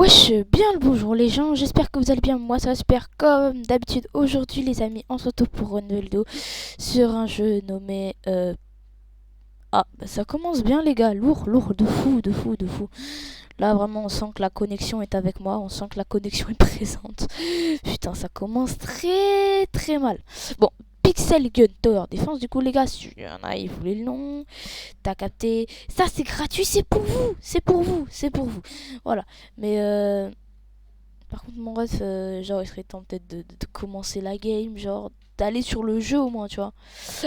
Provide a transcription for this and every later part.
Wesh, bien le bonjour les gens, j'espère que vous allez bien, moi ça j'espère comme d'habitude. Aujourd'hui les amis, on se retrouve pour une nouvelle vidéo sur un jeu nommé... Ah, bah, ça commence bien les gars, lourd, lourd, de fou, de fou, de fou. Là vraiment on sent que la connexion est avec moi, on sent que la connexion est présente. Putain, ça commence très très mal. Bon, Pixel Gun Tower Défense, du coup les gars, si y en a, ils voulaient le nom, t'as capté. Ça c'est gratuit, c'est pour vous, c'est pour vous, c'est pour vous. Voilà, mais par contre, mon ref, genre, il serait temps peut-être de commencer la game, genre, d'aller sur le jeu au moins, tu vois.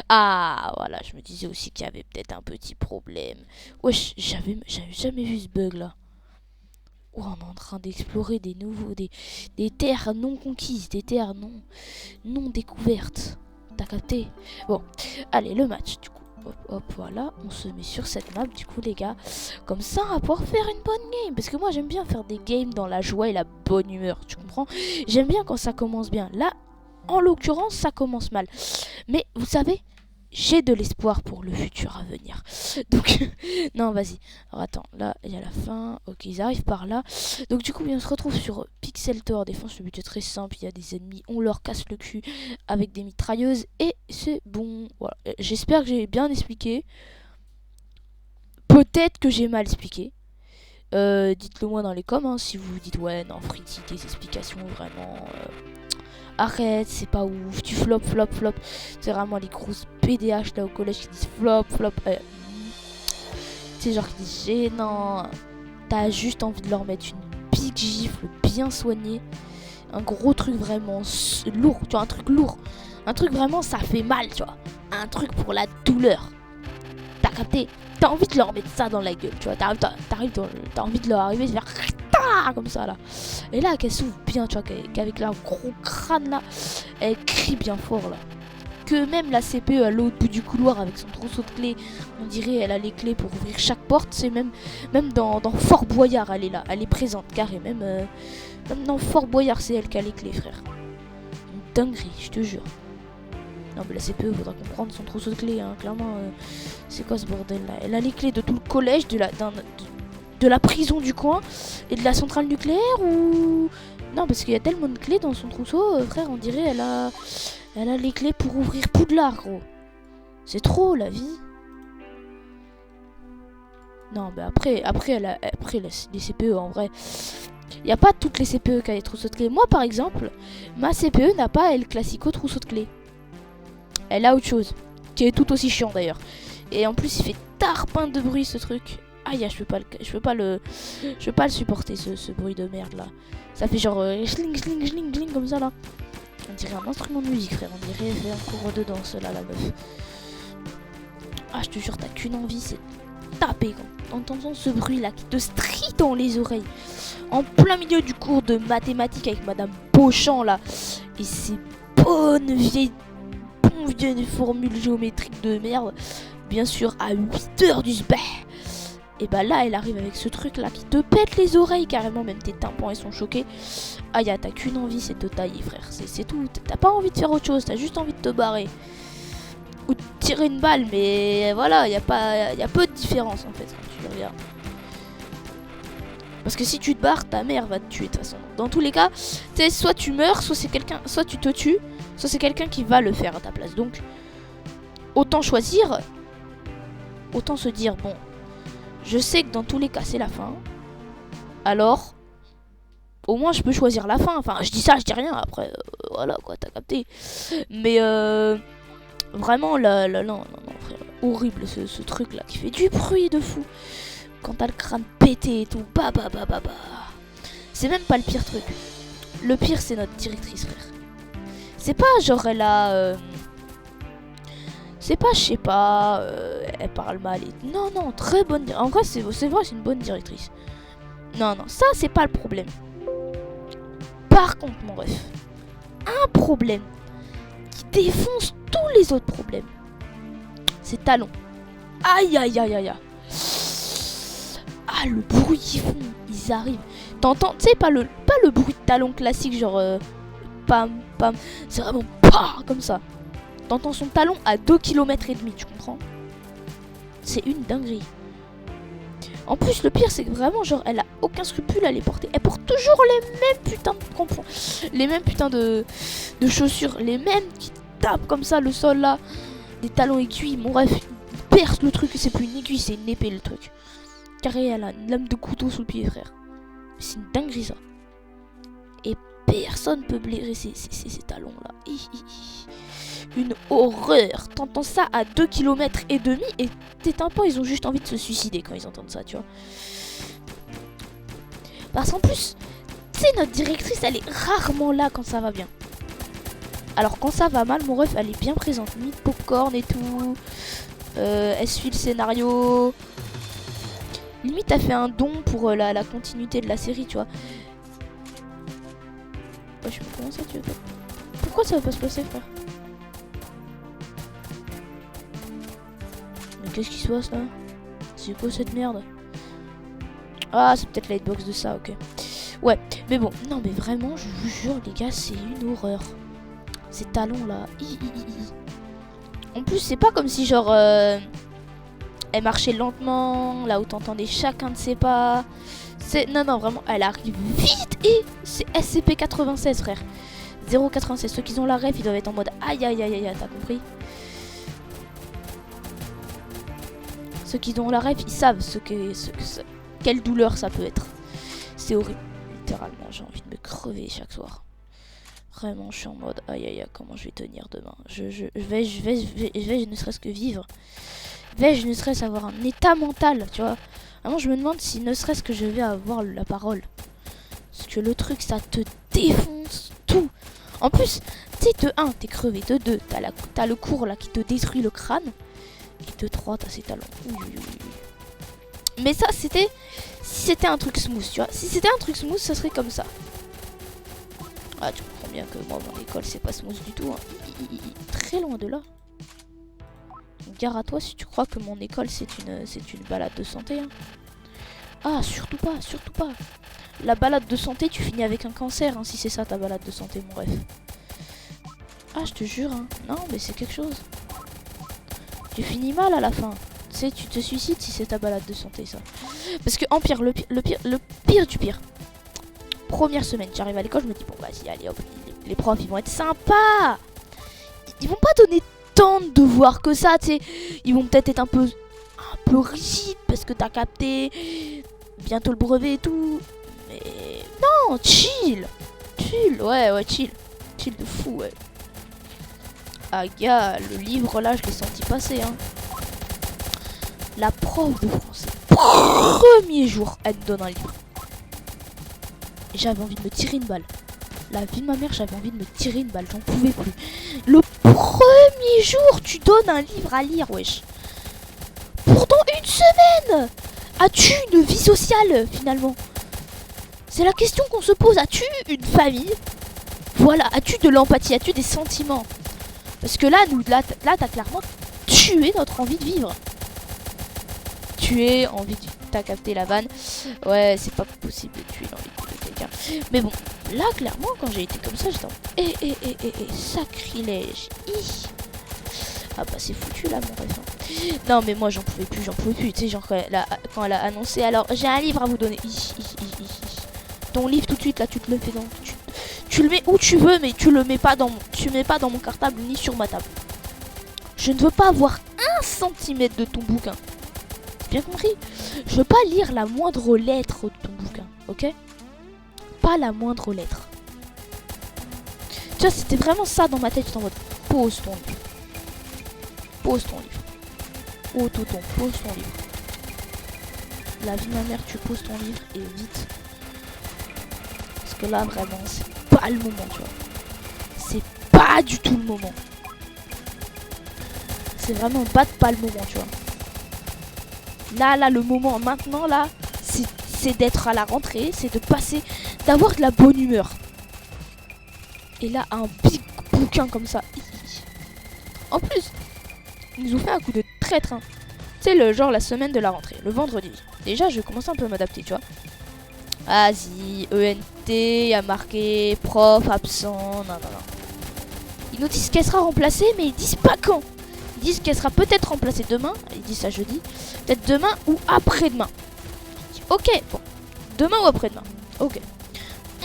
Ah, voilà, je me disais aussi qu'il y avait peut-être un petit problème. Wesh, j'avais jamais vu ce bug là. Oh, on est en train d'explorer des terres non conquises, des terres non découvertes. T'as capté? Bon, allez, le match, du coup. Hop, hop, voilà, on se met sur cette map, du coup, les gars. Comme ça, on va pouvoir faire une bonne game. Parce que moi, j'aime bien faire des games dans la joie et la bonne humeur, tu comprends? J'aime bien quand ça commence bien. Là, en l'occurrence, ça commence mal. Mais, vous savez, j'ai de l'espoir pour le futur à venir. Donc, non, vas-y. Alors, attends, là, il y a la fin. Ok, ils arrivent par là. Donc, du coup, on se retrouve sur Pixel Tower Défense. Le but est très simple. Il y a des ennemis, on leur casse le cul avec des mitrailleuses. Et c'est bon. Voilà. J'espère que j'ai bien expliqué. Peut-être que j'ai mal expliqué. Dites-le moi dans les coms, hein, si vous vous dites ouais non Fritty tes explications vraiment arrête, c'est pas ouf, tu flop flop flop. C'est vraiment les grosses PDH là au collège qui disent flop flop. C'est genre qui disent gênant. T'as juste envie de leur mettre une big gifle bien soignée, un gros truc vraiment lourd, tu vois, un truc lourd, un truc vraiment ça fait mal, tu vois, un truc pour la douleur. T'as capté? T'as envie de leur mettre ça dans la gueule, tu vois. T'as envie de leur arriver, de faire comme ça là. Et là, qu'elle s'ouvre bien, tu vois, qu'avec leur gros crâne là, elle crie bien fort là. Que même la CPE à l'autre bout du couloir avec son trousseau de clés, on dirait elle a les clés pour ouvrir chaque porte. C'est même dans Fort Boyard, elle est là, elle est présente, carré. Même dans Fort Boyard, c'est elle qui a les clés, frère. Une dinguerie, je te jure. Non mais la CPE, faudra comprendre son trousseau de clés, hein. Clairement, c'est quoi ce bordel là? Elle a les clés de tout le collège, de la prison du coin et de la centrale nucléaire ou... Non, parce qu'il y a tellement de clés dans son trousseau, frère, on dirait elle a les clés pour ouvrir Poudlard, gros. C'est trop, la vie. Non, mais après les CPE, en vrai... Il n'y a pas toutes les CPE qui ont les trousseaux de clés. Moi, par exemple, ma CPE n'a pas, elle, classico trousseau de clés. Elle a autre chose, qui est tout aussi chiant d'ailleurs. Et en plus, il fait tarpin de bruit ce truc. Aïe, je peux pas le supporter ce bruit de merde là. Ça fait genre schling schling schling schling comme ça là. On dirait un instrument de musique, frère. On dirait faire un cours de danse là, la meuf. Ah, je te jure, t'as qu'une envie, c'est taper quand t'entends ce bruit là qui te strie dans les oreilles. En plein milieu du cours de mathématiques avec Madame Beauchamp là. Et ces bonnes vieilles formules géométriques de merde. Bien sûr, à 8h du sbeh. Et bah là, elle arrive avec ce truc là qui te pète les oreilles carrément. Même tes tympans, ils sont choqués. Aïe, t'as qu'une envie, c'est de te tailler, frère. C'est tout. T'as pas envie de faire autre chose, t'as juste envie de te barrer. Ou de tirer une balle, mais voilà, y a peu de différence en fait quand tu regardes. Parce que si tu te barres, ta mère va te tuer de toute façon. Dans tous les cas, tu sais, soit tu meurs, soit tu te tues, soit c'est quelqu'un qui va le faire à ta place. Donc, autant choisir, autant se dire, bon, je sais que dans tous les cas, c'est la fin. Alors, au moins, je peux choisir la fin. Enfin, je dis ça, je dis rien. Après, voilà, quoi, t'as capté. Mais, vraiment, là, non, frère. Horrible, ce truc-là, qui fait du bruit de fou. Quand t'as le crâne pété et tout, bah. C'est même pas le pire truc. Le pire, c'est notre directrice, frère. C'est pas genre elle a... c'est pas, je sais pas, elle parle mal et... Non, très bonne... En vrai, c'est vrai, c'est une bonne directrice. Non, ça, c'est pas le problème. Par contre, mon ref, un problème qui défonce tous les autres problèmes, c'est Talon. Aïe. Ah, le bruit qu'ils font, ils arrivent. T'entends, tu sais, pas le bruit de talon classique, genre pam, c'est vraiment pas comme ça. T'entends son talon à 2,5 km, tu comprends? C'est une dinguerie. En plus, le pire, c'est que vraiment, genre, elle a aucun scrupule à les porter. Elle porte toujours les mêmes putains de crampons. Les mêmes putains de chaussures. Les mêmes qui tapent comme ça le sol, là. Des talons aiguilles. Mon ref, il perce le truc. C'est plus une aiguille, c'est une épée, le truc. Carré, elle a une lame de couteau sous le pied, frère. C'est une dinguerie, ça. Et personne peut blairer ces talons-là. Une horreur. T'entends ça à 2,5 km et tes tympans, ils ont juste envie de se suicider quand ils entendent ça, tu vois. Parce qu'en plus, tu sais, notre directrice, elle est rarement là quand ça va bien. Alors quand ça va mal, mon ref, elle est bien présente. Limite popcorn et tout. Elle suit le scénario. Limite, elle fait un don pour la continuité de la série, tu vois. Ouais, je sais pas comment ça, tu veux pas. Pourquoi ça va pas se passer, frère? Mais qu'est-ce qui se passe là? C'est quoi cette merde? Ah, c'est peut-être la hitbox de ça, ok. Ouais, mais bon, non, mais vraiment, je vous jure, les gars, c'est une horreur. Ces talons là. En plus, c'est pas comme si, genre, elle marchait lentement, là où t'entendais chacun de ses pas. Non, non, vraiment, elle arrive vite et c'est SCP-96, frère. 0,96. Ceux qui ont la ref, ils doivent être en mode aïe, aïe, aïe, aïe, t'as compris? Ceux qui ont la ref, ils savent quelle douleur ça peut être. C'est horrible. Littéralement, j'ai envie de me crever chaque soir. Vraiment, je suis en mode aïe, aïe, aïe, comment je vais tenir demain? Je vais ne serait-ce que vivre. Vais-je ne serait-ce avoir un état mental, tu vois? Vraiment, je me demande si ne serait-ce que je vais avoir la parole. Parce que le truc, ça te défonce tout. En plus, tu sais, de 1, t'es crevé. De 2, t'as le cours là qui te détruit le crâne. Et de 3, t'as ses talons. Mais ça, c'était... Si c'était un truc smooth, tu vois. Si c'était un truc smooth, ça serait comme ça. Ah, tu comprends bien que moi, mon école, c'est pas smooth du tout. Hein. Très loin de là. Gare à toi si tu crois que mon école, c'est une balade de santé. Hein. Ah, surtout pas, surtout pas. La balade de santé, tu finis avec un cancer, hein, si c'est ça ta balade de santé, mon ref. Ah, je te jure, hein. Non, mais c'est quelque chose. Tu finis mal à la fin. Tu sais, tu te suicides si c'est ta balade de santé, ça. Parce que, en pire, le pire du pire. Première semaine, j'arrive à l'école, je me dis, bon, vas-y, allez, hop, les profs, ils vont être sympas. Ils vont pas donner tant de devoirs que ça, tu sais. Ils vont peut-être être un peu rigides parce que t'as capté bientôt le brevet et tout. Mais non, chill. Chill, ouais, chill. Chill de fou, ouais. Ah, gars, le livre là, je l'ai senti passer, hein. La prof de français, premier jour, elle me donne un livre. J'avais envie de me tirer une balle. La vie de ma mère, j'avais envie de me tirer une balle, j'en pouvais plus. Le premier jour, tu donnes un livre à lire, wesh. Pourtant, une semaine. As-tu une vie sociale, finalement? C'est la question qu'on se pose. As-tu une famille? Voilà, as-tu de l'empathie? As-tu des sentiments? Parce que là, t'as clairement tué notre envie de vivre. Tuer envie de vivre. T'as capté la vanne. Ouais, c'est pas possible de tuer l'envie de vivre de quelqu'un. Mais bon, là, clairement, quand j'ai été comme ça, j'étais en... sacrilège. Ah bah c'est foutu là, mon ref. Non, mais moi, j'en pouvais plus. Tu sais, genre, quand elle a annoncé, alors, j'ai un livre à vous donner. Ton livre, tout de suite, là, tu te le fais dans... Tu le mets où tu veux, mais tu le mets pas dans mon cartable ni sur ma table. Je ne veux pas avoir 1 centimètre de ton bouquin. Bien compris? Je veux pas lire la moindre lettre de ton bouquin, ok? Pas la moindre lettre. Tu vois, c'était vraiment ça dans ma tête. J'étais en mode, pose ton livre. Pose ton livre. Oh, tonton, pose ton livre. La vie de ma mère, tu poses ton livre et vite. Parce que là, vraiment, c'est pas le moment, tu vois. C'est pas du tout le moment. C'est vraiment pas le moment, tu vois. Là, le moment maintenant, là, c'est d'être à la rentrée, c'est de passer, d'avoir de la bonne humeur. Et là, un big bouquin comme ça. En plus, ils nous ont fait un coup de traître. Hein. C'est le genre la semaine de la rentrée, le vendredi. Déjà, je vais commencer un peu à m'adapter, tu vois. Vas-y, ENT, a marqué, prof, absent, non. Ils nous disent qu'elle sera remplacée, mais ils disent pas quand. Ils disent qu'elle sera peut-être remplacée demain, ils disent ça jeudi, peut-être demain ou après-demain. Ok, bon. Demain ou après-demain. Ok.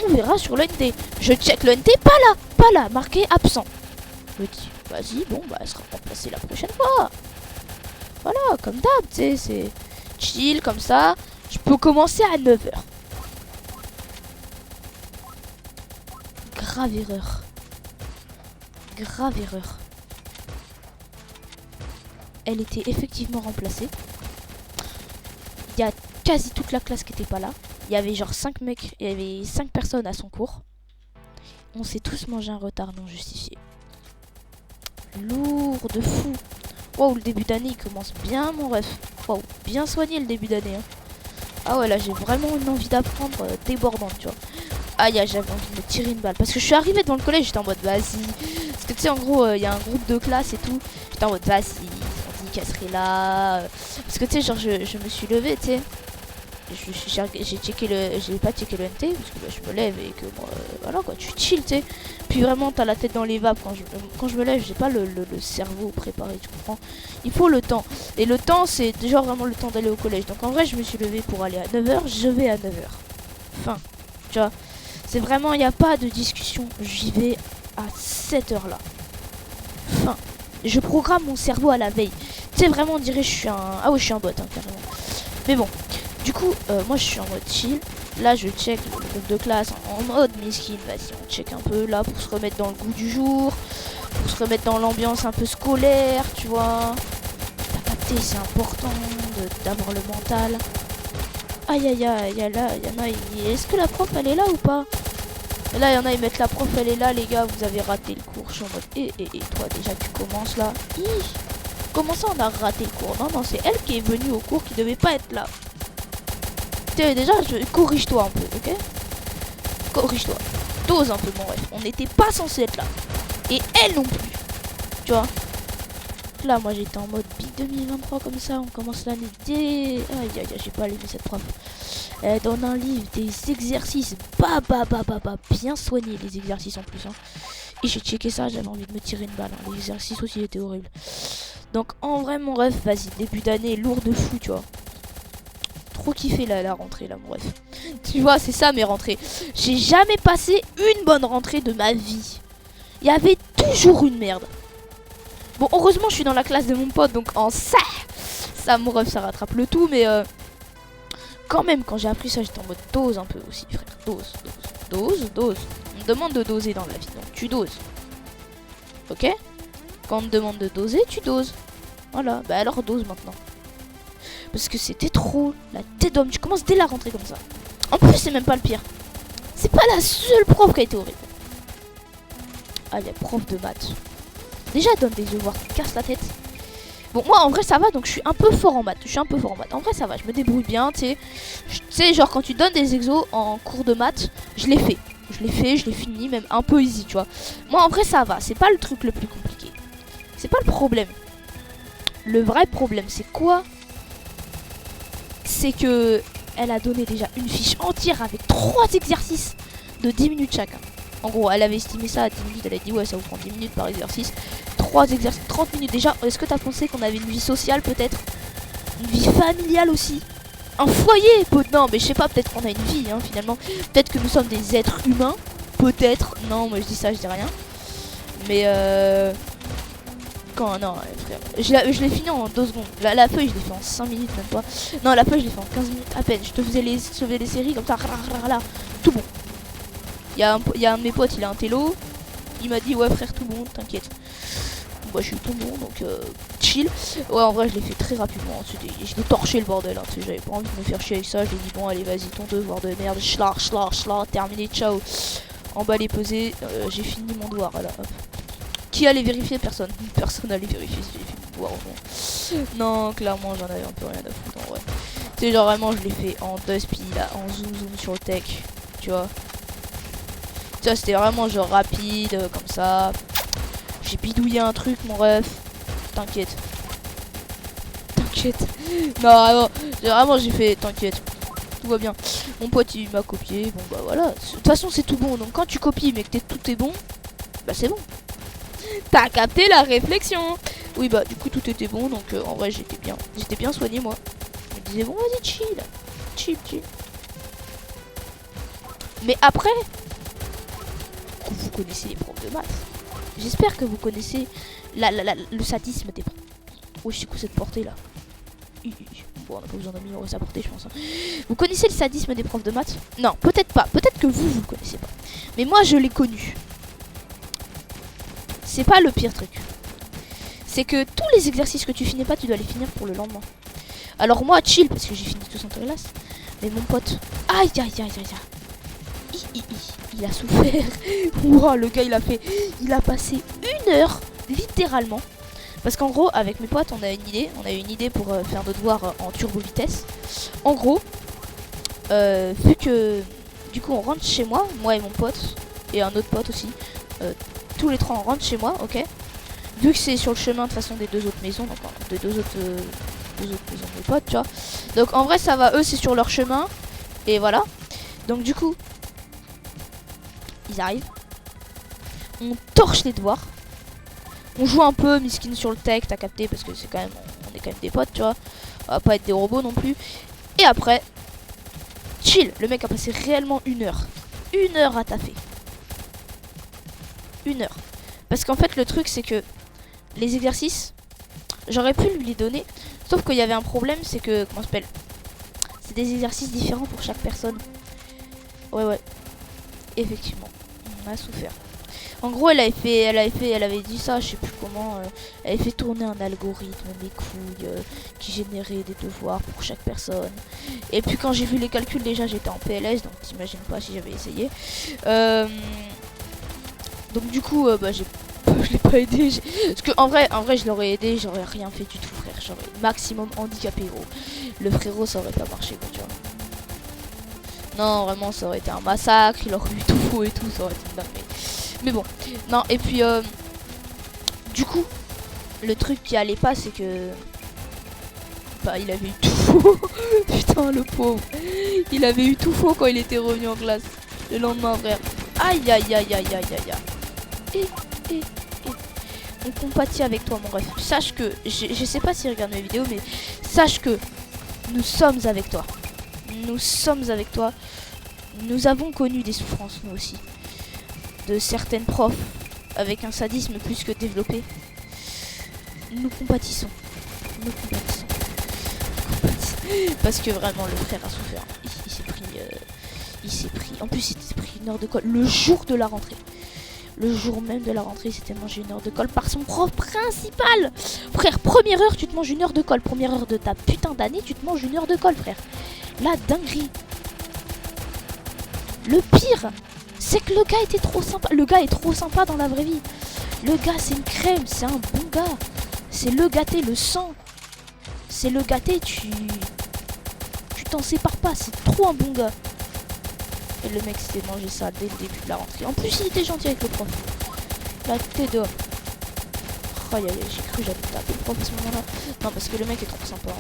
On verra sur l'NT. Je check l'NT, pas là, marqué absent. Je me dis, vas-y, bon, bah, elle sera remplacée la prochaine fois. Voilà, comme d'hab, tu sais, c'est chill, comme ça. Je peux commencer à 9 h. Grave erreur. Grave erreur. Elle était effectivement remplacée. Il y a quasi toute la classe qui était pas là. Il y avait genre 5 mecs, il y avait 5 personnes à son cours. On s'est tous mangé un retard non justifié. Lourd de fou. Wow, le début d'année il commence bien mon ref. Wow, bien soigné le début d'année. Hein. Ah ouais, là j'ai vraiment une envie d'apprendre débordante, tu vois. Aïe, j'avais envie de me tirer une balle. Parce que je suis arrivée devant le collège, j'étais en mode vas-y. Parce que tu sais, en gros, il y a un groupe de classe et tout. J'étais en mode vas-y, on dit qu'elle serait là. Parce que tu sais, genre je me suis levée, tu sais. J'ai checké j'ai pas checké le NT parce que bah, je me lève et que bon, voilà quoi, tu chill, tu sais. Puis vraiment t'as la tête dans les vapes quand je me lève, j'ai pas le cerveau préparé, tu comprends. Il faut le temps. Et le temps c'est déjà vraiment le temps d'aller au collège. Donc en vrai je me suis levée pour aller à 9 h, je vais à 9 h. Fin. Tu vois. C'est vraiment, il n'y a pas de discussion. J'y vais à cette heure là. Fin. Je programme mon cerveau à la veille. Tu sais vraiment on dirait je suis un... Ah ouais je suis un bot hein, carrément. Mais bon. Du coup, moi je suis en mode chill. Là je check le groupe de classe en mode miskin. Vas-y on check un peu là pour se remettre dans le goût du jour. Pour se remettre dans l'ambiance un peu scolaire, tu vois. T'as capté, c'est important d'avoir le mental. Aïe aïe aïe, là, il y en a, est-ce que la prof elle est là ou pas? Et là il y en a, ils mettent la prof elle est là les gars, vous avez raté le cours. Je suis en mode, et toi déjà tu commences là. Comment ça on a raté le cours? Non, c'est elle qui est venue au cours qui devait pas être là. Déjà, corrige-toi un peu, ok? Corrige-toi. Dose un peu, mon ref. On n'était pas censé être là. Et elle non plus. Tu vois? Là, moi, j'étais en mode big 2023 comme ça. On commence l'année dès... Aïe, aïe, j'ai pas lu cette prof. Elle donne un livre, des exercices. Bien soignés, les exercices en plus. Hein. Et j'ai checké ça, j'avais envie de me tirer une balle. Hein. Les exercices aussi étaient horribles. Donc, en vrai, mon ref, vas-y, début d'année, lourd de fou, tu vois. Trop kiffé la rentrée là, bref. Tu vois, c'est ça mes rentrées. J'ai jamais passé une bonne rentrée de ma vie. Il y avait toujours une merde. Bon, heureusement, je suis dans la classe de mon pote, donc en ça, mon ref, ça rattrape le tout, mais quand même, quand j'ai appris ça, j'étais en mode dose un peu aussi, frère. Dose. On me demande de doser dans la vie, donc tu doses. Ok? Quand on me demande de doser, tu doses. Voilà, bah alors dose maintenant. Parce que c'était trop la tête d'homme. Tu commences dès la rentrée comme ça. En plus, c'est même pas le pire. C'est pas la seule prof qui a été horrible. Ah, il y a prof de maths. Déjà, donne des devoirs, tu casses la tête. Bon, moi, en vrai, ça va. Donc, je suis un peu fort en maths. En vrai, ça va. Je me débrouille bien, tu sais. Tu sais, genre, quand tu donnes des exos en cours de maths, je l'ai fait. Je l'ai fini, même un peu easy, tu vois. Moi, en vrai, ça va. C'est pas le truc le plus compliqué. C'est pas le problème. Le vrai problème, c'est quoi? C'est que elle a donné déjà une fiche entière avec 3 exercices de 10 minutes chacun. En gros, elle avait estimé ça à 10 minutes. Elle a dit ouais, ça vous prend 10 minutes par exercice. 3 exercices, 30 minutes déjà. Est-ce que t'as pensé qu'on avait une vie sociale peut-être? Une vie familiale aussi? Un foyer? Non, mais je sais pas, peut-être qu'on a une vie hein, finalement. Peut-être que nous sommes des êtres humains. Peut-être. Non, moi je dis ça, je dis rien. Mais non, frère. Je l'ai fini en 2 secondes. La feuille, je l'ai fait en 5 minutes, même pas. Non, la feuille, je l'ai fait en 15 minutes à peine. Je te faisais les séries comme ça. Tout bon. Il y a un de mes potes, il a un télo. Il m'a dit, ouais, frère, tout bon, t'inquiète. Moi, je suis tout bon, donc chill. Ouais, en vrai, je l'ai fait très rapidement. Je l'ai torché le bordel. Hein, j'avais pas envie de me faire chier avec ça. Je lui ai dit, bon, allez, vas-y, ton devoir de merde. Schlar, terminé, ciao. Emballé, pesé. J'ai fini mon devoir, voilà, hop. Qui allait vérifier? Personne. Personne allait vérifier si j'ai fait mon devoir au moins. Non, clairement, j'en avais un peu rien à foutre en vrai. Tu sais, genre vraiment, je l'ai fait en 2 speed, là, en zoom sur le tech. Tu vois. Tu vois, c'était vraiment genre rapide, comme ça. J'ai bidouillé un truc, mon ref. T'inquiète. Non, vraiment, j'ai fait t'inquiète. Tout va bien. Mon pote, il m'a copié. Bon, bah voilà. De toute façon, c'est tout bon. Donc, quand tu copies, mais que tout est bon, bah c'est bon. T'as capté la réflexion. Oui bah du coup tout était bon donc en vrai j'étais bien soigné moi. Je me disais bon vas-y chill. Chill, chill. Mais après, vous connaissez les profs de maths. J'espère que vous connaissez le sadisme des profs. Oh, c'est quoi cette portée là? Bon, on n'a pas besoin d'améliorer sa portée, je pense. Hein. Vous connaissez le sadisme des profs de maths? Non, peut-être pas. Peut-être que vous le connaissez pas. Mais moi, je l'ai connu. C'est pas le pire truc. C'est que tous les exercices que tu finis pas, tu dois les finir pour le lendemain. Alors moi, chill, parce que j'ai fini tous en classe. Mais mon pote, aïe, aïe, aïe, aïe, aïe. Il a souffert. Wow, le gars, il a passé 1 heure, littéralement. Parce qu'en gros, avec mes potes, on a eu une idée pour faire nos devoirs en turbo vitesse. En gros, vu que du coup on rentre chez moi et mon pote, et un autre pote aussi, tous les trois on rentre chez moi, ok. Vu que c'est sur le chemin de façon des 2 autres maisons, donc des deux autres maisons de mes potes, tu vois. Donc en vrai ça va, eux c'est sur leur chemin, et voilà. Donc du coup, ils arrivent, on torche les devoirs. On joue un peu miskin sur le tech, t'as capté, parce que c'est quand même, on est quand même des potes, tu vois. On va pas être des robots non plus. Et après, chill, le mec a passé réellement 1 heure. 1 heure à taffer. 1 heure. Parce qu'en fait, le truc, c'est que les exercices, j'aurais pu lui les donner. Sauf qu'il y avait un problème, c'est que, comment ça s'appelle? C'est des exercices différents pour chaque personne. Ouais. Effectivement, on a souffert. En gros, elle avait dit ça, je sais plus comment. Elle avait fait tourner un algorithme, mes couilles, qui générait des devoirs pour chaque personne. Et puis quand j'ai vu les calculs, déjà j'étais en PLS, donc t'imagines pas si j'avais essayé. Donc du coup, je l'ai pas aidé. Parce que en vrai, je l'aurais aidé, j'aurais rien fait du tout, frère. J'aurais maximum handicapé, gros. Le frérot, ça aurait pas marché, quoi, tu vois. Non, vraiment, ça aurait été un massacre. Il aurait eu tout faux et tout, ça aurait été une dinguerie. Mais bon, non, et puis du coup, le truc qui allait pas, c'est que il avait eu tout faux. Putain, le pauvre. Il avait eu tout faux quand il était revenu en classe le lendemain, frère. Aïe, aïe, aïe, aïe, aïe, aïe, aïe. Et on compatit avec toi, mon ref. Sache que, je sais pas s'il regarde mes vidéos, mais sache que nous sommes avec toi. Nous sommes avec toi. Nous avons connu des souffrances, nous aussi. De certaines profs avec un sadisme plus que développé. Nous compatissons. Parce que vraiment le frère a souffert. Il s'est pris. En plus il s'est pris 1 heure de colle le jour de la rentrée. Le jour même de la rentrée, il s'était mangé 1 heure de colle par son prof principal. Frère, première heure, tu te manges 1 heure de colle. Première heure de ta putain d'année, tu te manges 1 heure de colle, frère. La dinguerie. Le pire, c'est que le gars était trop sympa. Le gars est trop sympa dans la vraie vie. Le gars, c'est une crème, c'est un bon gars. C'est le gâté, le sang. C'est le gâté, tu t'en sépares pas. C'est trop un bon gars. Et le mec s'était mangé ça dès le début de la rentrée. En plus, il était gentil avec le prof. La tête dehors. Aïe aïe, j'ai cru que j'allais taper le prof à ce moment-là. Non, parce que le mec est trop sympa.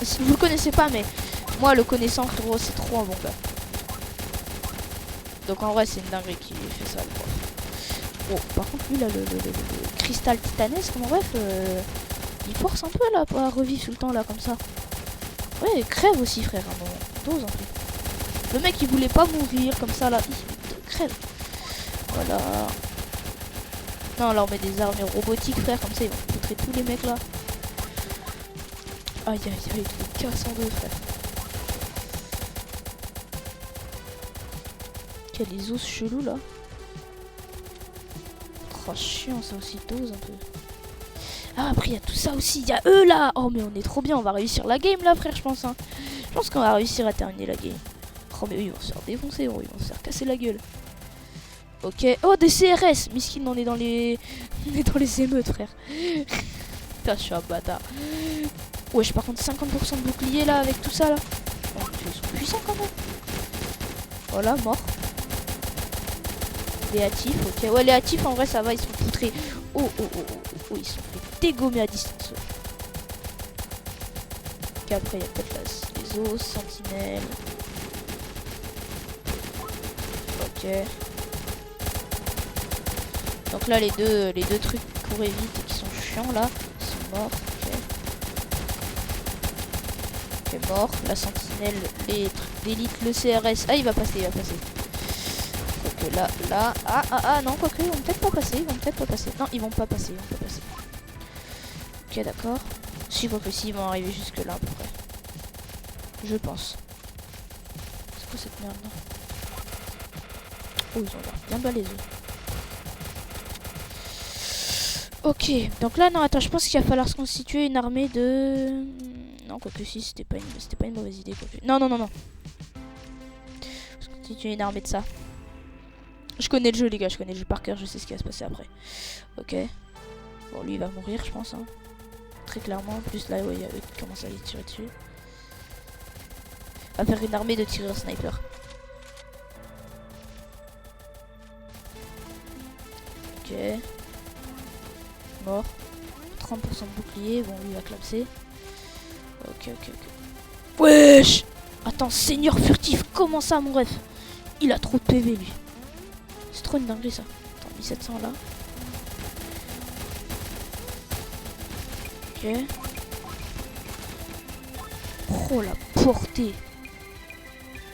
Si vous le connaissez pas, mais moi, le connaissant, frérot, c'est trop un bon gars. Donc en vrai c'est une dinguerie qui fait ça le prof. Bon par contre lui là le cristal titanesque mon ref il force un peu là pour revivre tout le temps là comme ça. Ouais crève aussi frère un moment. Dose en fait. Le mec il voulait pas mourir comme ça là. Il crève. Voilà. Non là on met des armures robotiques frère comme ça ils vont poutrer tous les mecs là. Aïe aïe aïe il casse en deux frère. Il y a des os chelous là. Oh chiant ça aussi, dose un peu. Ah après il y a tout ça aussi, il y a eux là. Oh mais on est trop bien, on va réussir la game là frère je pense hein. Je pense qu'on va réussir à terminer la game. Oh mais eux ils vont se faire défoncer, ils vont se faire casser la gueule. Ok, oh des CRS. Miskin on est dans les émeutes frère. Putain je suis un bâtard. Wesh par contre 50% de bouclier là avec tout ça là. Oh, ils sont puissants quand même. Voilà mort. Les hâtifs, ok. Ouais, les hâtifs en vrai ça va, ils sont poutrés. Oh, ils sont fait dégommer à distance. Ok, après il y a peut-être les os, sentinelles. Ok. Donc là les deux trucs qui couraient vite et qui sont chiants là, ils sont morts. Ok. Ok, mort. La sentinelle, les trucs d'élite, le CRS. Ah, il va passer, il va passer. Quoique là, là. Ah, non, quoique, ils vont peut-être pas passer. Ils vont peut-être pas passer. Non, ils vont pas passer, ils vont pas passer. Ok, d'accord. Si, quoique si, ils vont arriver jusque là à peu près. Je pense. C'est quoi cette merde là? Oh, ils ont l'air bien balèzes. Ok, donc là, non, attends, je pense qu'il va falloir se constituer une armée de... Non, quoique si, c'était pas une mauvaise idée. Quoique. Non. Se constituer une armée de ça. Je connais le jeu, les gars, je connais le jeu par cœur, je sais ce qui va se passer après. Ok. Bon, lui, il va mourir, je pense. Hein. Très clairement. En plus, là, ouais, il y a eux qui commencent à les tirer dessus. On va faire une armée de tireurs sniper. Ok. Mort. 30% de bouclier. Bon, lui, il va clapser. Ok. Wesh! Attends, seigneur furtif, comment ça, mon ref? Il a trop de PV, lui. C'est trop une dinguerie, ça. Attends, 1700 là. Ok. Oh, la portée.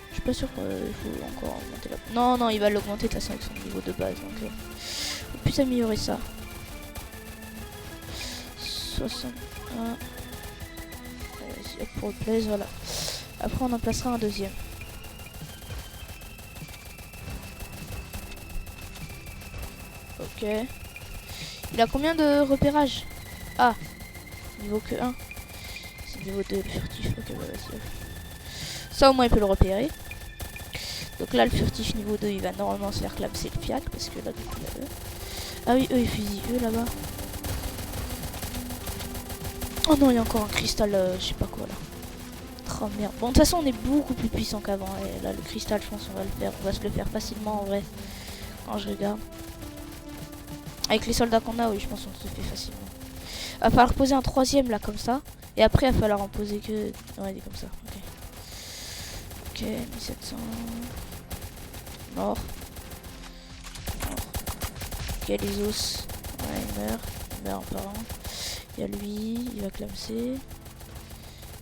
Je suis pas sûr qu'il faut encore augmenter la... Non, il va l'augmenter de toute façon avec son niveau de base. Donc, on peut plus améliorer ça. 61. Pour le plaisir, voilà. Après, on en placera un deuxième. Ok. Il a combien de repérage? Ah, niveau que 1. C'est niveau 2 le furtif. Ok, bah vas-y. Ça au moins il peut le repérer. Donc là le furtif niveau 2 il va normalement se faire clapser le fiac parce que là du coup il y a eux. Ah oui, eux ils fusillent eux là-bas. Oh non, il y a encore un cristal, je sais pas quoi là. Oh merde. Bon, de toute façon on est beaucoup plus puissant qu'avant. Et là le cristal je pense on va le faire. On va se le faire facilement en vrai. Quand je regarde. Avec les soldats qu'on a, oui je pense qu'on se le fait facilement. Il va falloir poser un troisième là comme ça. Et après il va falloir en poser que... Ouais, comme ça. Ok, 1700. Mort. Ok, les os. Ouais, il meurt en parlant. Il y a lui, il va clamser.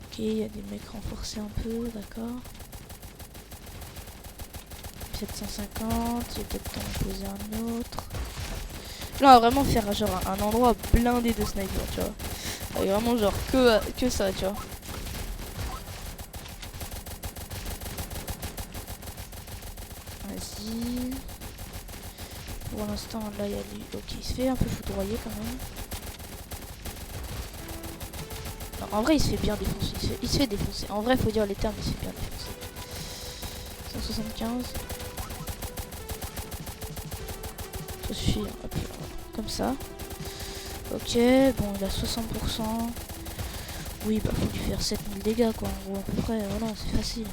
Ok, il y a des mecs renforcés un peu, d'accord. 750, il va peut-être en poser un autre. Là, on va vraiment faire genre un endroit blindé de snipers, tu vois. Avec vraiment genre que ça, tu vois. Vas-y. Pour l'instant, là, il y a lui. Ok, il se fait un peu foudroyer quand même. Non, en vrai, il se fait bien défoncer. Il se fait défoncer. En vrai, faut dire les termes, il se fait bien défoncer. 175. Ça suffit, hein. Hop, comme ça. Ok, bon, il a 60%. Oui, bah, faut lui faire 7000 dégâts, quoi, en gros, à peu près. Voilà, c'est facile.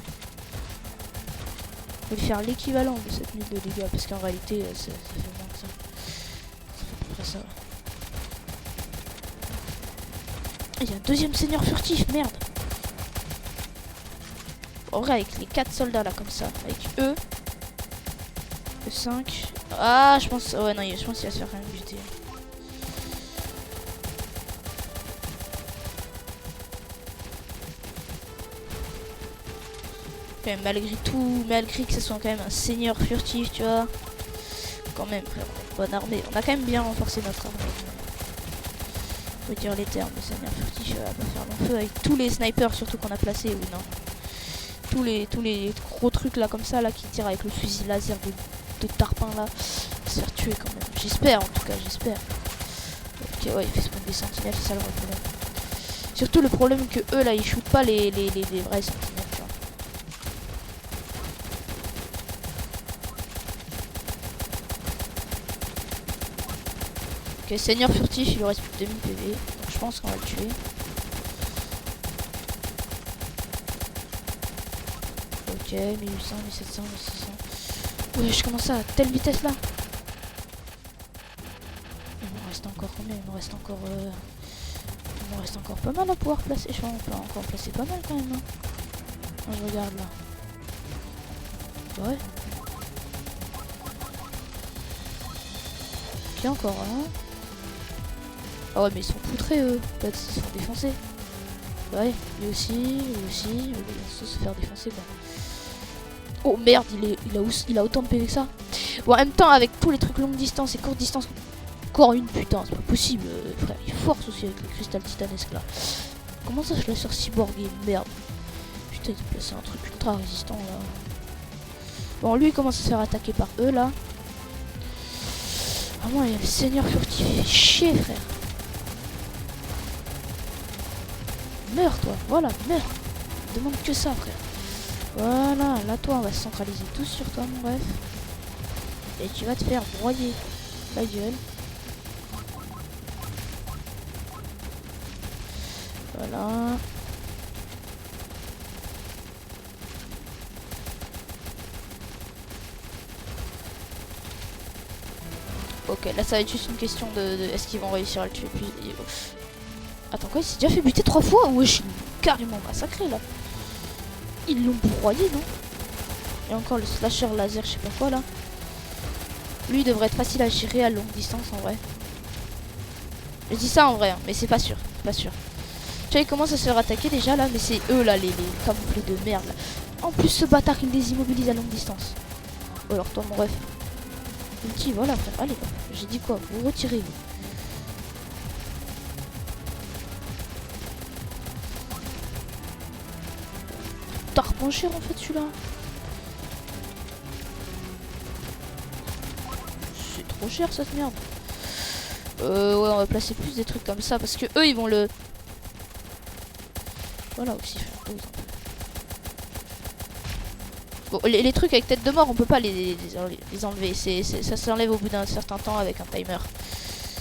Faut lui faire l'équivalent de 7000 de dégâts, parce qu'en réalité, ça fait moins que ça. Ça fait à peu près ça. Il y a un deuxième seigneur furtif, merde. En vrai, avec les 4 soldats là, comme ça, avec eux, le 5. Ah, je pense. Ouais, non, je pense qu'il va se faire quand même buter. Quand même, malgré que ce soit quand même un seigneur furtif, tu vois. Quand même, frère, bonne armée. On a quand même bien renforcé notre armée. Faut dire les termes, le seigneur furtif va pas faire long feu avec tous les snipers, surtout qu'on a placés, oui, non. Tous les gros trucs là, comme ça, là, qui tirent avec le fusil laser de tarpin là. Se faire tuer quand même. J'espère, en tout cas, j'espère. Ok, ouais, il fait spawn des sentinelles, c'est ça le problème. Surtout le problème que eux là, ils shootent pas les vrais sentinelles. Ok, seigneur furtif, il lui reste plus que 2000 PV, donc je pense qu'on va le tuer. Ok, 1800, 1700, 1600. Ouais, je commence à telle vitesse là. Il me reste encore combien? Il me reste encore pas mal à pouvoir placer. Je pense qu'on peut encore placer pas mal quand même. Hein. Quand je regarde là. Ouais. Ok, encore un. Ah ouais, mais ils sont poutrés eux. Peut-être qu'ils se font défoncer. Ouais, lui aussi, il va se faire défoncer quoi. Oh merde, il a autant de PV que ça. Bon, en même temps, avec tous les trucs longue distance et courte distance, encore une putain, c'est pas possible, frère. Il force aussi avec le cristal titanesque là. Comment ça, je la sors cyborgé, merde. Putain, il a placé un truc ultra résistant là. Bon, lui il commence à se faire attaquer par eux là. Ah, moi, il y a le seigneur furtif, il fait chier, frère. Meurs toi, voilà, meurs. Demande que ça, frère. Voilà, là toi on va se centraliser tous sur toi mon bref. Et tu vas te faire broyer la gueule. Voilà. Ok, là ça va être juste une question de est-ce qu'ils vont réussir à le tuer puis... Attends quoi, il s'est déjà fait buter 3 fois? Wesh, carrément massacré là. Ils l'ont broyé, non? Et encore le slasher laser, je sais pas quoi là. Lui il devrait être facile à gérer à longue distance en vrai. Je dis ça en vrai, hein, mais c'est pas sûr, pas sûr. Tu vois, il commence à se faire attaquer déjà là, mais c'est eux là, les camouflés de merde là. En plus, ce bâtard il les immobilise à longue distance. Ou alors toi, mon ref. Ulti, voilà frère, allez, j'ai dit quoi? Vous retirez vous. T'as repenché en fait celui-là. C'est trop cher cette merde. Ouais, on va placer plus des trucs comme ça parce que eux ils vont le... Voilà aussi faire pause. Bon, les trucs avec tête de mort, on peut pas les enlever. Ça s'enlève au bout d'un certain temps avec un timer.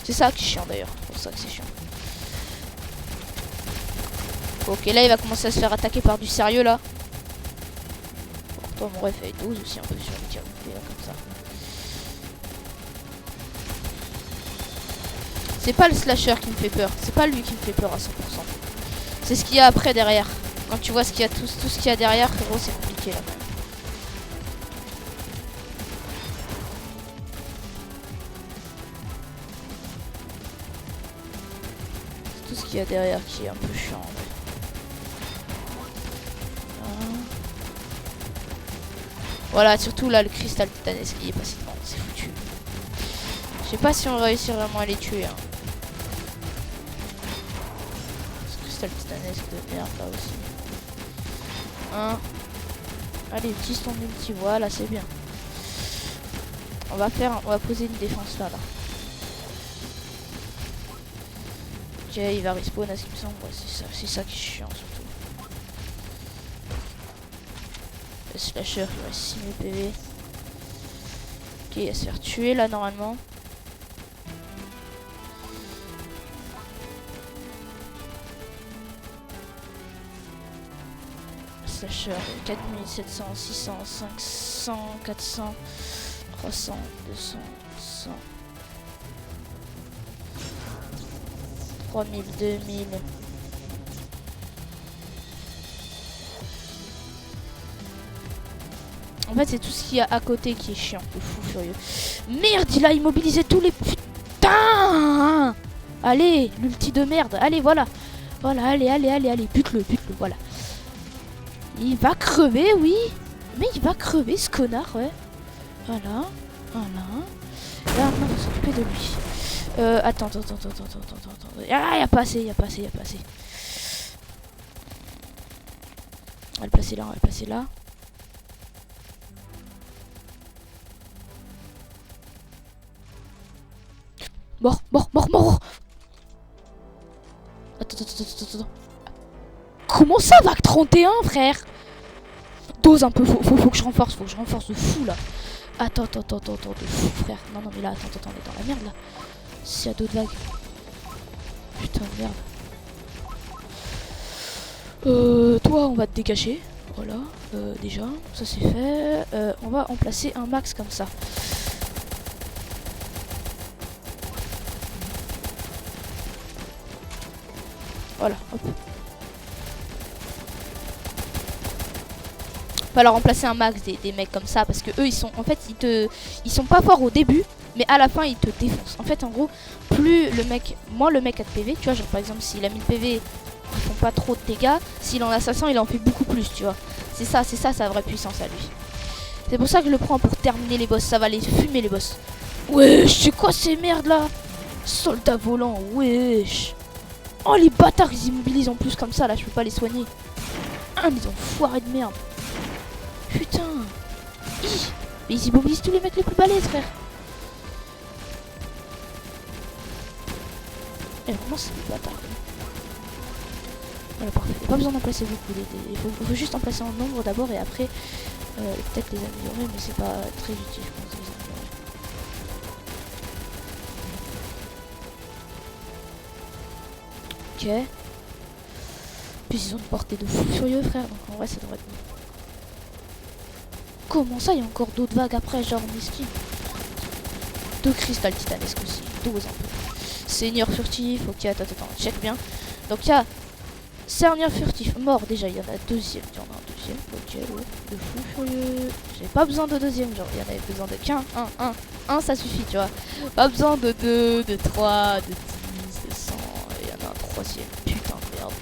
C'est ça qui est chiant d'ailleurs. C'est pour ça que c'est chiant. Ok, là il va commencer à se faire attaquer par du sérieux là. Bon, toi mon ref fait 12 aussi un peu sur le tir là, comme ça. C'est pas le slasher qui me fait peur. C'est pas lui qui me fait peur à 100%. C'est ce qu'il y a après derrière. Quand tu vois ce qu'il y a tout ce qu'il y a derrière, frérot, c'est compliqué là. Tout ce qu'il y a derrière qui est un peu chiant. Voilà, surtout là le cristal titanesque il est passé devant, c'est foutu. Je sais pas si on va réussir vraiment à les tuer. Hein. Ce cristal titanesque de merde là aussi. Hein. Allez, utilise ton ulti, voilà, c'est bien. On va poser une défense là. Ok, il va respawn à ce qu'il me semble. Ouais, c'est ça qui est chiant surtout. Le slasher, il reste 6000 PV. Ok, il va se faire tuer là normalement. Slasher 4700, 600, 500, 400, 300, 200, 100, 3000, 2000. En fait, c'est tout ce qu'il y a à côté qui est chiant, le fou furieux. Merde, il a immobilisé tous les putains. Allez, l'ulti de merde. Allez, voilà. Voilà, allez, bute-le, voilà. Il va crever, oui. Mais il va crever, ce connard, ouais. Voilà. Là, maintenant, faut s'occuper de lui. Attends. Ah, y a pas assez. On va le placer là, Mort. Attends. Comment ça, vague 31, frère? Dose un peu, faut que je renforce, de fou, là. Attends, de fou, frère. Non, mais là, attends, on est dans la merde, là. S'il y a d'autres vagues. Putain, merde. Toi, on va te décacher. Voilà, déjà, ça c'est fait. On va en placer un max comme ça. Voilà, hop. On va leur remplacer un max des mecs comme ça parce que eux ils sont en fait ils sont pas forts au début mais à la fin ils te défoncent. En fait en gros plus le mec, moins le mec a de PV, tu vois genre par exemple s'il a 1000 PV ils font pas trop de dégâts. S'il en a 500, il en fait beaucoup plus, tu vois. C'est ça sa vraie puissance à lui. C'est pour ça que je le prends pour terminer les boss. Ça va les fumer les boss. Wesh, c'est quoi ces merdes là? Soldats volants, wesh. Oh les bâtards, ils immobilisent en plus comme ça là, je peux pas les soigner. Ah, les enfoirés de merde. Putain. Mais ils immobilisent tous les mecs les plus balèzes, frère. Et vraiment c'est des bâtards. Voilà, parfait. Il n'y a pas besoin d'en placer beaucoup. Il faut juste en placer en nombre d'abord et après peut-être les améliorer, mais c'est pas très utile, je pense, de les améliorer. Ok. Puis ils ont une portée de fou furieux, frère, donc en vrai ça devrait être bon. Comment ça, il y a encore d'autres vagues après, genre Misty? 2 cristal titanesques aussi, 12 un peu. Seigneur furtif, ok, attends, check bien. Donc il y a Seigneur furtif, mort déjà, il y en a un deuxième, ok, ouais, de fou furieux. J'ai pas besoin de deuxième, genre il y en avait besoin de qu'un, un ça suffit, tu vois. Pas besoin de 2, de 3, de 10, de 100, il y en a un troisième, putain de merde.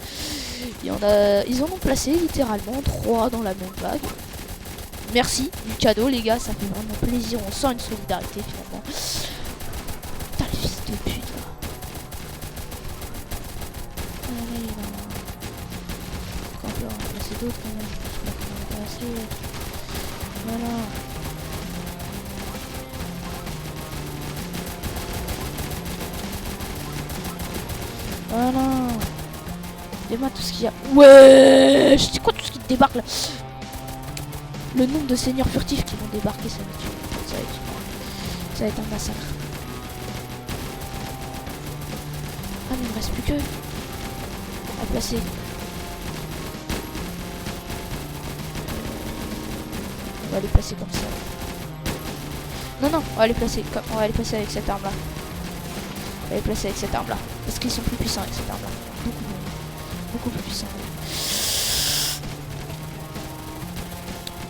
Ils en ont placé littéralement 3 dans la même vague. Merci du cadeau les gars, ça fait vraiment plaisir, on sent une solidarité finalement. Putain le fils de pute là. Allez là. Pourquoi on peut en placer d'autres quand même? Je sais pas comment on va passer. Voilà. Voilà. Dis-moi tout ce qu'il y a. Ouais, c'est quoi tout ce qui débarque là? Le nombre de seigneurs furtifs qui vont débarquer, ça va être un massacre. Ah mais il me reste plus que à placer. On va les placer comme ça. Non, on va les placer avec cette arme là. On va les placer avec cette arme là. Parce qu'ils sont plus puissants avec cette arme là. Beaucoup plus puissants.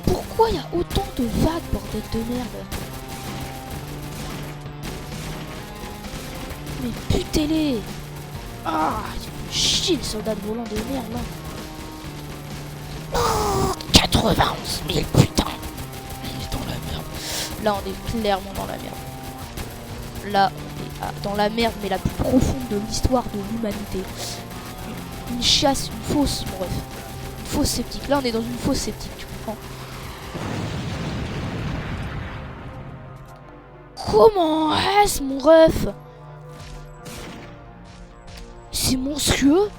Pourquoi il y a autant de vagues, bordel de merde? Mais butez-les! Ah, chier, les soldats de volant de merde là. Oh, 91 000, putain! On est dans la merde. Là, on est clairement dans la merde. Là, on est dans la merde, mais la plus profonde de l'histoire de l'humanité. Une chasse, une fosse, mon ref. Une fosse sceptique. Là, on est dans une fosse sceptique, tu comprends? Comment est-ce, mon ref? C'est monstrueux.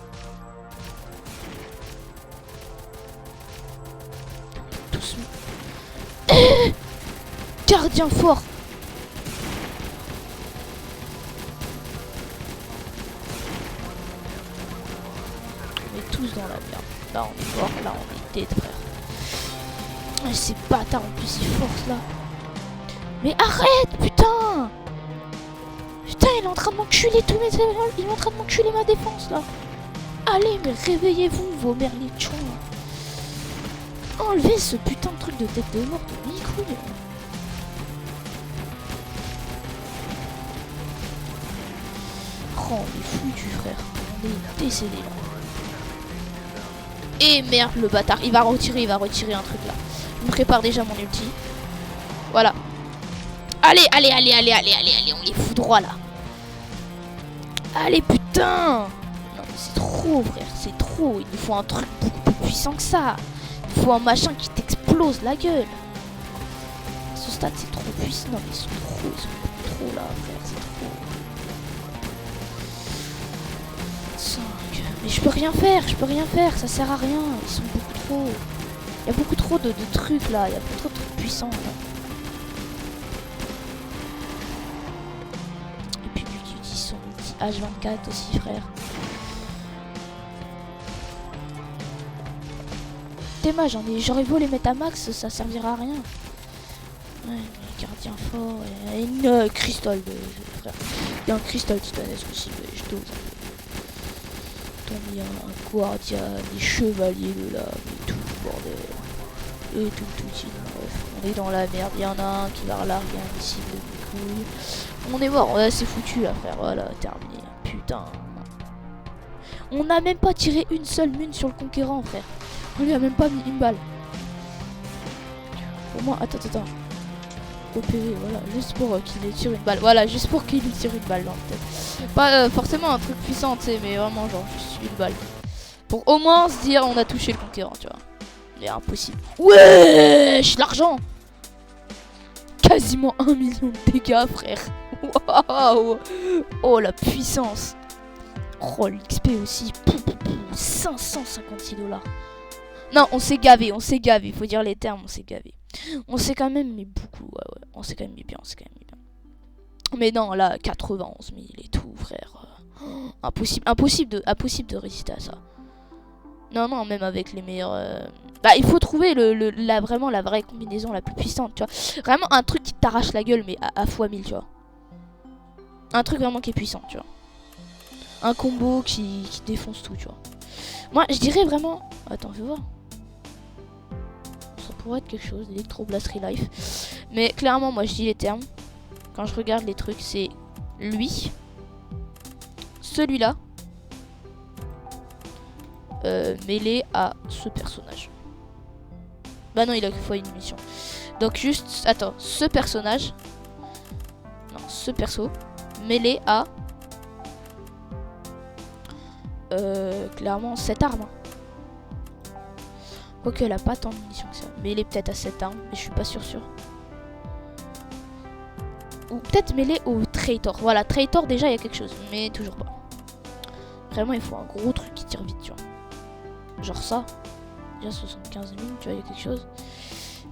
Tous... Gardien fort. On est tous dans la merde. Là on est mort, là on est dead, frère. Et ces bâtards en plus ils forcent là. Mais arrête, putain! Putain, il est en train de m'enculer tous mes... Il est en train de m'enculer ma défense, là. Allez, mais réveillez-vous, vos merliers de chons. Enlevez ce putain de truc de tête de mort de mi-couille. Oh, on est foutu, frère. On est décédé, là. Et merde, le bâtard. Il va retirer un truc, là. Je me prépare déjà mon ulti. Voilà. Allez, on les fout droit là. Allez, putain. Non mais c'est trop, frère, c'est trop. Il nous faut un truc beaucoup plus puissant que ça. Il faut un machin qui t'explose la gueule. À ce stade, c'est trop puissant. Non mais ils sont trop là, frère, c'est trop. 5. Mais je peux rien faire, ça sert à rien. Ils sont beaucoup trop. Il y a beaucoup trop de trucs là, il y a beaucoup trop de trucs puissants là. H24 aussi, frère. Dommage, j'aurais voulu les mettre à max, ça servira à rien. Ouais, gardien fort, et une cristal, frère. Il y a un cristal titanesque aussi, mais je dose. Il y a un guardian, des chevaliers de l'âme et tout, bordel. Et tout, bref. On est dans la merde, il y en a un qui va relarguer un missile de mes couilles. On est mort, ouais, c'est foutu là, frère, voilà, terminé. Putain. On n'a même pas tiré une seule mine sur le conquérant, frère. On lui a même pas mis une balle. Pour moi, attends. OPV, voilà, juste pour qu'il lui tire une balle. Voilà, juste pour qu'il lui tire une balle dans la tête. Pas forcément un truc puissant, tu sais, mais vraiment genre juste une balle. Pour au moins se dire on a touché le conquérant, tu vois. Mais impossible. Wesh, l'argent. Quasiment 1 million de dégâts, frère. Waouh. Oh, la puissance. Oh, l'XP aussi. 556 $. Non, on s'est gavé, faut dire les termes, on s'est gavé. On s'est quand même mis beaucoup, ouais, on s'est quand même mis bien, Mais non, là, 91 000 et tout, frère. Impossible de résister à ça. Non, même avec les meilleurs... Bah, il faut trouver vraiment la vraie combinaison la plus puissante, tu vois. Vraiment un truc qui t'arrache la gueule, mais à fois 1000, tu vois. Un truc vraiment qui est puissant, tu vois. Un combo qui défonce tout, tu vois. Moi, je dirais vraiment... Attends, fais voir. Ça pourrait être quelque chose, Electro Blast Relife. Mais clairement, moi, je dis les termes. Quand je regarde les trucs, c'est lui. Celui-là. Mêlé à ce personnage. Bah non, il a que fois une mission. Donc juste, attends, ce personnage. Non, ce perso. Mêlé à... clairement cette arme. Quoique elle a pas tant de munitions que ça. Mêlé peut-être à cette arme, mais je suis pas sûr. Ou peut-être mêlé au Traitor. Voilà, Traitor déjà il y a quelque chose, mais toujours pas. Vraiment il faut un gros truc qui tire vite, tu vois. Genre ça. Déjà 75 000, tu vois, il y a quelque chose.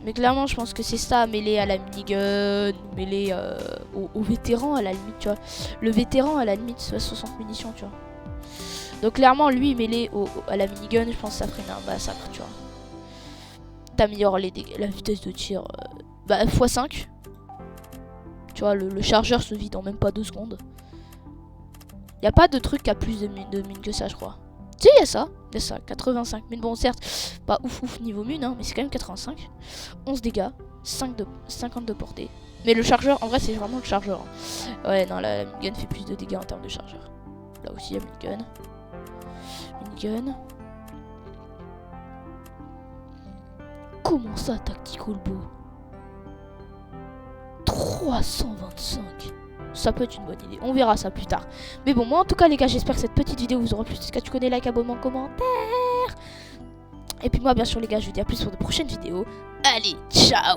Mais clairement je pense que c'est ça, mêlé à la minigun, mêlé au vétéran à la limite, tu vois. Le vétéran à la limite soit 60 munitions, tu vois. Donc clairement lui mêlé à la minigun, je pense que ça ferait un massacre, tu vois. T'améliores la vitesse de tir bah, x5. Tu vois, le chargeur se vide en même pas 2 secondes. Y a pas de truc à plus de mine que ça, je crois. Si, y a ça, 85 000. Bon, certes, pas ouf niveau mine, hein, mais c'est quand même 85. 11 dégâts, 50 de portée. Mais le chargeur, en vrai, c'est vraiment le chargeur. Hein. Ouais, non, la minigun fait plus de dégâts en termes de chargeur. Là aussi, il y a minigun. Minigun. Comment ça, Tactical Bow 325. Ça peut être une bonne idée. On verra ça plus tard. Mais bon, moi en tout cas les gars, j'espère que cette petite vidéo vous aura plu. Si tu connais, like, abonnement, commentaire. Et puis moi bien sûr les gars, je vous dis à plus pour de prochaines vidéos. Allez, ciao.